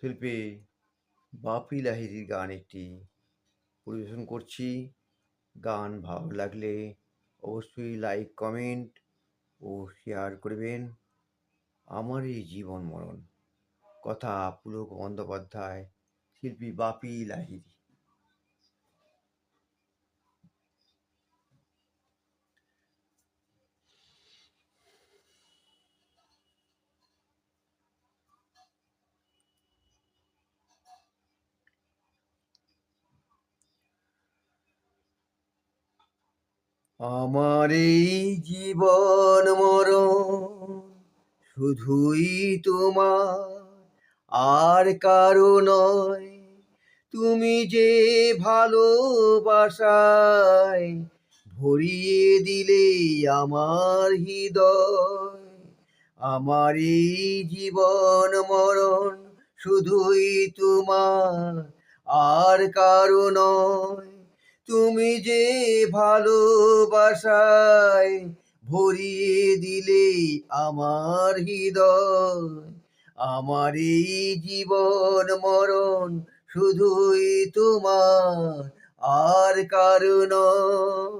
শিল্পী বাপি লাহিড়ীর গান একটি পরিবেশন করছি। গান ভালো লাগলে অবশ্যই লাইক, কমেন্ট ও শেয়ার করবেন। আমার এই জীবন মরণ, কথা পুলক বন্দ্যোপাধ্যায়, শিল্পী বাপি লাহিড়ী। আমার এই জীবন মরণ শুধুই তোমার, আর কারো নয়। তুমি যে ভালোবাসায় ভরিয়ে দিলে আমার হৃদয়। আমার এই জীবন মরণ শুধুই তোমার, আর কারো নয়। তুমি যে ভালোবাসায় ভরিয়ে দিলে আমার হৃদয়। আমার এই জীবন মরণ শুধুই তোমার, আর কারো নয়।